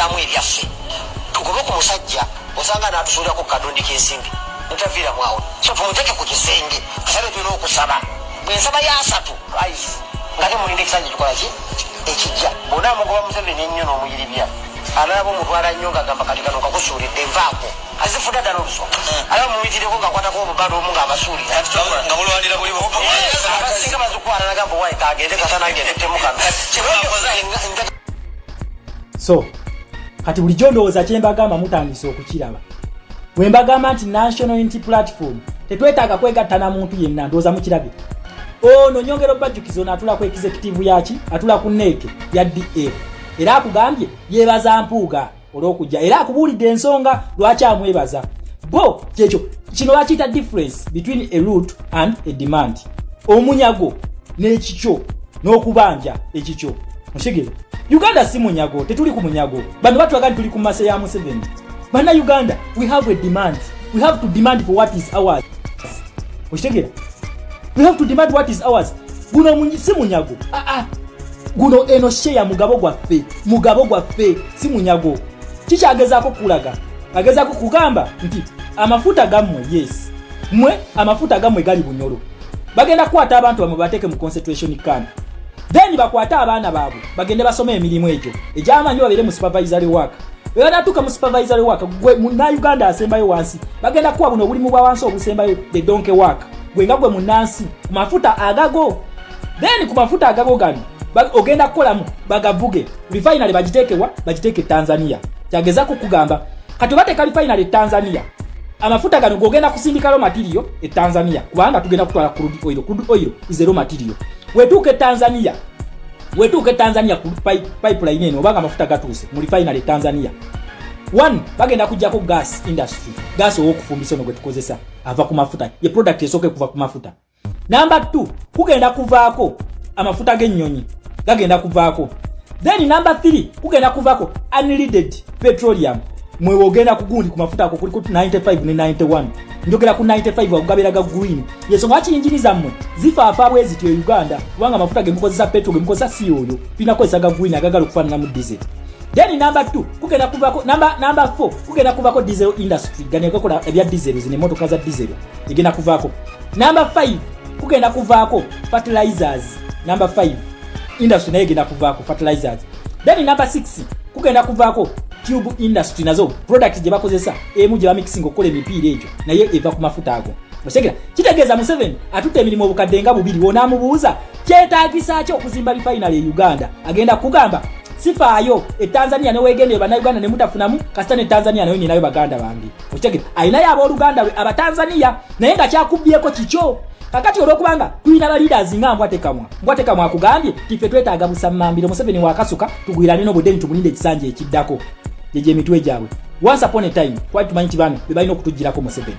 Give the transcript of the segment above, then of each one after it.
tugezamu ebyaffe tugobe ku musajja osanga n'atusuulira ku kadondi k'ensimbi ntaviira mwawo so tumuteke ku kisenge tusabe tulina okusaba bwensaba ya 3 ayisi ngate mulinde ekisanja kikola ki ekijja bonna amugoba Museveni ennyo n'omuyiribya alaba omutwala nnyo ng'agamba kati kano kakusuulidde nvaako azifudde ddala oluso alaba mubitireko ng'akwatako obugalo omu ng'abasuulira nga mulwanira buli abasinga bazikwala nagamba wayi kagende katanangedettemu kano so kati bulijjo ndowooza kye mbagamba mutandise okukiraba bwe mbagamba nti National Unity Platform tetwetaaga kwegatta na muntu yenna ndowooza mukirabye ono nyongero bajjukizo ono atula ku executive yaki atula ku neeke ya DF era akugambye yeebaza mpuuga olw'okujja era akubuulidde ensonga lwaki amwebaza bo kyekyo kino bakiyita difference between a root and a demand omunyago n'ekikyo n'okubanja ekikyo mushigire Uganda si munyago tetuli ku munyago bano batwaga tuli ku mase ya Museveni bana Uganda we have a demand we have to demand for what is ours mushigire we have to demand what is ours guno si munyago guno eno share mugabo gwaffe si munyago kikyagezako kulaga agezako kugamba nti amafuta gammwe yes mwe amafuta gammwe gali bunyolo bagenda kwata abantu bamwe bateke mu concentration camp then bakwata abaana baabwe bagende basome emirimu egyo ejyamanyi babere mu supervisory work bwebatuuka mu supervisory work gwe munnauganda asembayo wansi bagenda kuwa buno obulimu bwa wansi obusembayo the donkey work gwe nga gwe munnansi ku mafuta agago then ku mafuta agago gano ogenda kukolamu bagavuge refinery bagiteeke Tanzania kyagezako kugamba kati bateka refinery Tanzania amafuta gano gogenda kusindikalo material e Tanzania kubanga tugenda kutwala crude oil is a raw material wetuke Tanzania ku pipeline eno obanga amafuta gatuuse mu refinery Tanzania one bagenda kujjako gas industry gas okufumbisa no gwe tukozesa ava ku mafuta ye product esoke kuva ku mafuta number 2 kugenda kuvaako amafuta g'ennyonyi gagenda kuvaako then number 3 kugenda kuvaako unleaded petroleum mwe wogenda kugundi ku mafuta ako kuliko 95 ne 91 njogera ku 95 agaberaga green yeso ngachi injini zammwe zifaafa bwezi tyo Uganda kubanga amafuta gemukozesa petrol gemukozesa si oyo binakozesa green agagala okufaanana mu diesel then number 2 kugenda kuvaako number 4 kugenda kuvaako diesel industry ganeko kola ebya diesel zine motoka za diesel igenda kuvaako number 5 kugenda kuvaako fertilizers number 5 industry nayo igenda kuvaako fertilizers then number 6 kugenda kuvaako tube industry nazo product je bakozesa emu je bamixing okole mipiira ejo naye eva ku mafuta ago osekera kitegeeza Museveni atutte emirimu obukaddenga bubiri wona amubuuza kyetaagisa kyo okuzimba refinery e Uganda agenda kugamba sifaayo e Tanzania ne wegende bana Uganda ne mutafunamu kasita ne Tanzania nayo ninayo baganda bangi osekera ayina yabo Uganda aba Tanzania naye nga kyakubyeko kikyo kakati olwokubanga tulina ba leaders nga mbwatekamwa akugambye tife twetaaga busammambiro Museveni wakasuka tugwirane n'obudeni tumulinde ekisanja ekiddako jeje mitwe jawe once upon a time twali tumanyi tibano bebalina okutujjirako Museveni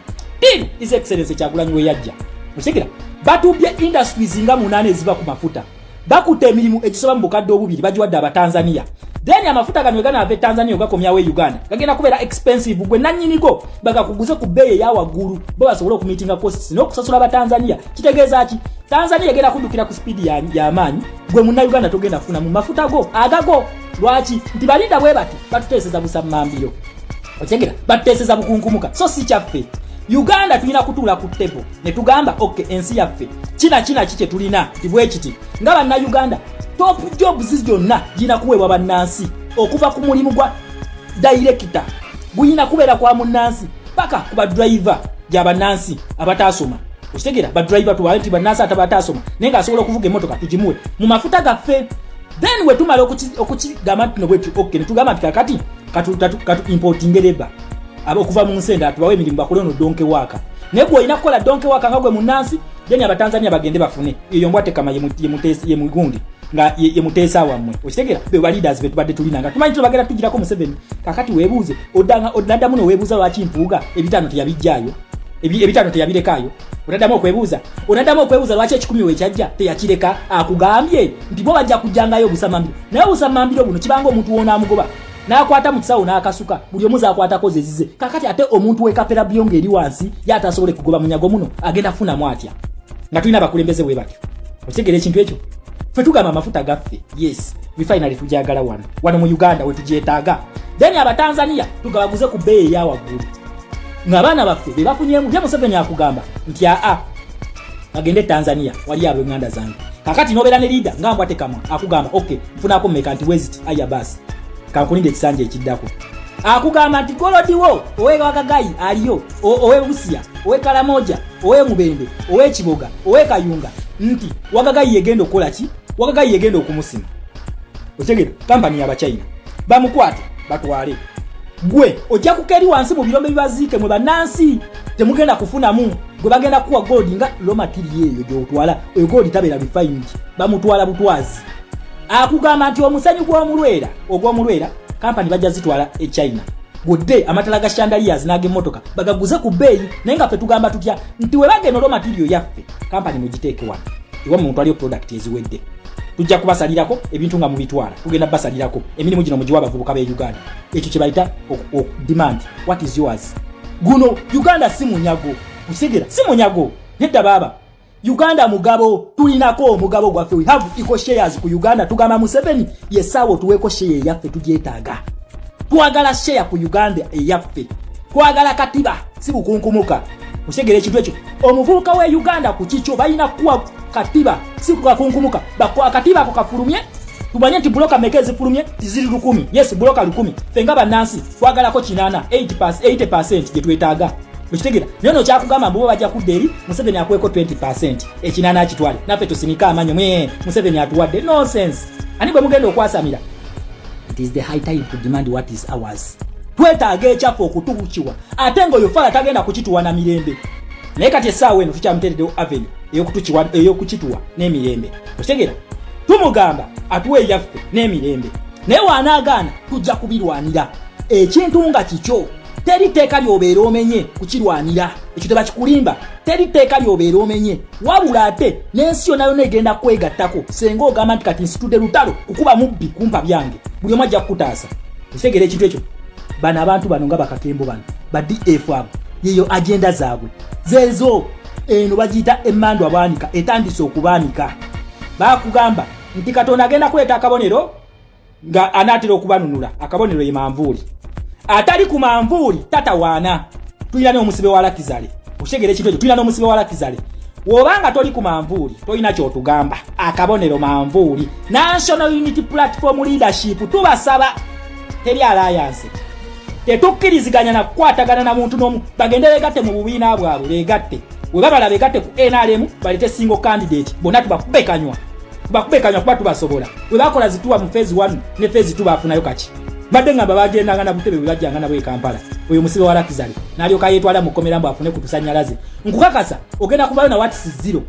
ili his excellence Kyagulanyi we yajja musekera batubye industries nga 8 eziva ku mafuta bakutte emirimu ekisoba mu bukadde obubiri bagiwadde aba Tanzania then amafuta gano gana ave Tanzania gakomyawo e Uganda gagenda kubeera expensive gwe nannyinigo bagakuguze ku bbeeyi eya waggulu bo basobola okumitinga costs n'okusasula aba Tanzania kitegeeza ki Tanzania egenda kuddukira ku speed ya amaanyi gwe munna Uganda togenda kufuna mu mafuta go agago lwaki nti balinda bwe bati batuteeseza busammambiro otegera batuteeseza bukunkumuka so si kyaffe Uganda tulina kutuula ku table ne tugamba okay ensi yaffe kina kike tulina tibwe kiti nga banna Uganda top jobs zonna jina kuweebwa bannansi okuva ku mulimu gwa director guyina kubeera kwa munnansi paka ku ba driver gy'abannansi abataasoma okitegera ba driver tubawe nti bannansi atabatasoma naye nga asobola okuvuga emmotoka tugimuwe mu mafuta gaffe then we tumala okukigamba nti nobwe okay ne tugamba nti kakati katu importing labor okuva mu nsenda tubawe emirimu bakole ono donke waka naye gwe olina kukola donke waka nga gwe munnansi then abatanzania bagende bafune eyo mbwate kama ye mugundi nga ye muteesa wammwe okitegera be ba leaders be tubadde tulina nga tumanyi tubagera tugirako Museveni kakati weebuuze odaddamu noweebuuza lwaki mpuuga ebitano teyabijjaayo ebitano teyabirekayo onaddamu okwebuuza lwaki ekikumi wekyajja teyakireka akugambye nti bo bajja kujjangayo obusamambiro naye obusamambiro buno kibanga omuntu wona amugoba n'akwata mu kisawo n'akasuka buli omuzi akwatako zezize kakati ate omuntu wekapera byonge eri wansi yatasobole kugoba munyago muno agenda funamu atya nga tulina abakulembeze bwe batyo okitegera ekintu ekyo ffe tugamba amafuta gaffe yes refinery tujagala wano mu Uganda we tugyetaaga then Abatanzania tugabaguze ku bbeeyi ya waggulu ng'abaana baffe be bafunyemu ye Museveni akugamba nti agende Tanzania wali abo nganda zange kakati nobera ne leader ngambwa tekamwa akugamba okay mfunako mmeka nti wezit aya basi kankulinde ekisanja ekiddako akugamba nti kolodiwo owe Wagagayi aliyo owe Busia owe Kalamoja owe Mubende owe Kiboga owe Kayunga nti Wagagayi yegendo kola ki Wagagayi yegendo okumusima otegera kampani ya China bamukwate batwale gwe ojja kukeri wansi mu birombe bibaziike mwe banansi temugenda kufunamu gwe bagenda kuwa gold nga lo material eyo gyotwala eyo gold tabera refined bamutwala butwazi akugamba nti omusanyu gw'omulwera kampani bajja zitwala e China godde amatala ga chandeliers nage motoka bagaguze ku bbeeyi naye nga ffe tugamba tutya nti we bagenda lo material yaffe kampani mugiteeke wano iwa muntu aliyo product eziwedde tujja kubasalirako ebintu nga mubitwala tugenda basalirako emirimu gino mugiwa abavubuka be Uganda ekyo kye bayita demand what is yours guno Uganda si munyago usigera si munyago nedda baba Uganda mugabo tulinako omugabo gwaffe we have equal shares ku Uganda tugamba Museveni yesawo tuweko share yaffe tugyetaaga twagala share ku Uganda eyaffe twagala katiba si bukunkumuka usigera ekintu ekyo omuvubuka we Uganda ku kicho balina kuwa katiba si kukunkumuka bakwa katiba kokafulumye tubanye nti bloka mekezi fulumye tiziri 10 yes bloka 10 fenga banansi twagala ko kinana 80% je twetaaga mukitegera neno kyakugamba mbo bajja kuderi Museveni akweko 20% ekinana akitwale nafe tusinika amanyo mwe Museveni atuwadde nonsense ani bwe mugenda okwasamira it is the high time to demand what is ours twetaaga ekyafu okutubukiwa ate ngo yofala tagenda kukituwa na mirembe naye kati essaawa eno tukyamuteddewo avenue ey'okukituwa n'emirembe okitegera tumugamba atuwe yaffe n'emirembe naye wanaagaana tujja kubirwanira ekintu nga kikyo teri teeka lyobeera omenye kukirwanira ekyo tebakikulimba teri teeka lyobeera omenye wabula ate n'ensi yonna yonna egenda kwegattako senga ogamba nti kati nsitudde lutalo kukuba mubbi kumpa byange buli omu ajja kukutaasa okitegera ekintu ekyo bano abantu bano nga bakakembo bano ba DF abo yeyo agenda zaabwe zezo eno bagiyita emmandwa baanika etandise okubaanika bakugamba nti Katonda agenda kuleeta akabonero nga anaatera okubanunula akabonero ye manvuuli atali ku manvuuli tatawaana tulina n'omusibe wa Lakizale okitegera ekintu ekyo tulina n'omusibe wa Lakizale wobanga toli ku manvuuli tolina kyotugamba akabonero manvuuli National Unity Platform Leadership tubasaba teri alliance tetukkiriziganya na kukwatagana na muntu n'omu bagende begatte mu bubiina bwabwe begatte we babala begatte ku NRM balete single candidate bonna tubakubekanywa kuba tubasobola we bakola zituwa mu phase 1 ne phase 2 bafunayo kaki badde nga babagendanga na butebe bwe bajjanga na bwe Kampala oyo musibe wa Lakizale nalyoka yetwala mu komera mbu afune kutusanyalaze nkukakasa ogenda kubayo na what is zero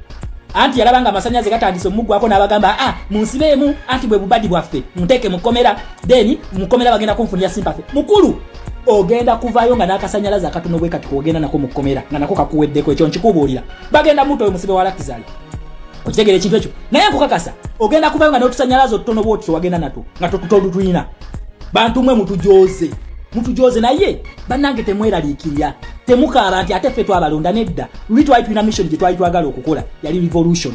anti yalabanga amasanyaze gatandise omugwako n'abagamba munsibeemu anti bwe bubadi bwaffe muteeke mu komera then mu komera bagenda kunfunira sympathy mukulu ogenda kuvayo nga nakasanyalaza akatono bwe kati ogenda nako mu komera nga nako kakuweddeko ekyo nkikubuulira bagenda muto oyo musibe wa Lakizale okitegera ekintu ekyo naye nkukakasa ogenda kuvayo nga n'otusanyalaza otutono bwotyo wagenda nato nga totutolutulina bantu mwe mutujoze naye bannange temweraliikirira temukaaba nti ate ffe twabalonda nedda luli twali tulina mission gye twali twagala okukola yali revolution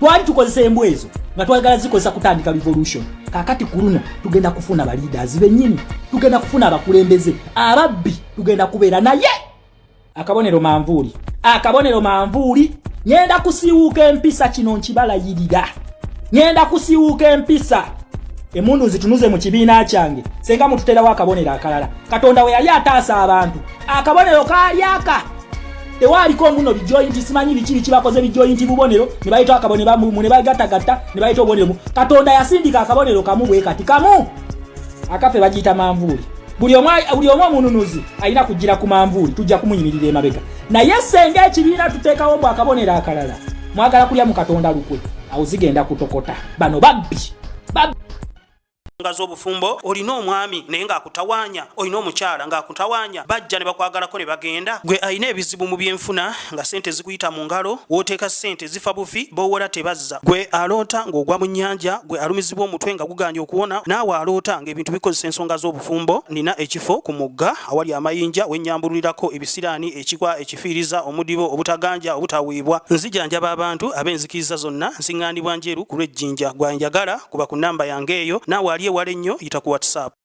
twali tukozesa embwezo nga twagala zikozesa kutandika revolution kakati ku luno tugenda kufuna ba leaders bennyini tugenda kufuna abakulembeze ababbi tugenda kubeera naye akabonero manvuuli ngenda kusiwuuka empisa kino nkibalayirira ngenda kusiwuuka empisa emundu zitunuze mu kibiina kyange senga mututerawo akabonero akalala Katonda we yali ataasa abantu akabonero kaali aka tewaaliko muno bijoyinti simanyi biki kibakoze bijoyinti bubonero ne bayita akabonero bamu ne bagatagatta ne bayita obonero Katonda yasindika akabonero kamu bwe kati kamu akafe bagiyita manvuuli buli omu mununuzi alina kugira ku manvuuli tujja kumuyimirira emabega naye senga ekibiina tuteekawo mbu akabonero akalala mwagala kulya mu Katonda lukwe awo zigenda kutokota bano babbi ngazo obufumbo olina omwami naye ng'akutawanya olina omukyala ng'akutawanya bajja ne bakwagalako ne bagenda gwe alina ebizibu mu byenfuna nga sente zikuyita mu ngalo wooteeka sente zifa bufi bowola tebazza gwe aloota ng'ogwa mu nnyanja gwe alumizibwa omutwe nga guganja okuwona naawe aloota ng'ebintu bikozesa ensonga z'obufumbo nina ekifo ku mugga awali amayinja wennyambululirako ebisiraani ekikwa ekifiiriza omudibo obutaganja obutawiibwa nzijanjaba abantu ab'enzikiriza zonna nsiŋŋaanibwa njeru ku lw'ejjinja gwanjagala kuba ku nnamba yange eyo naawe ali ewala ennyo yita ku WhatsApp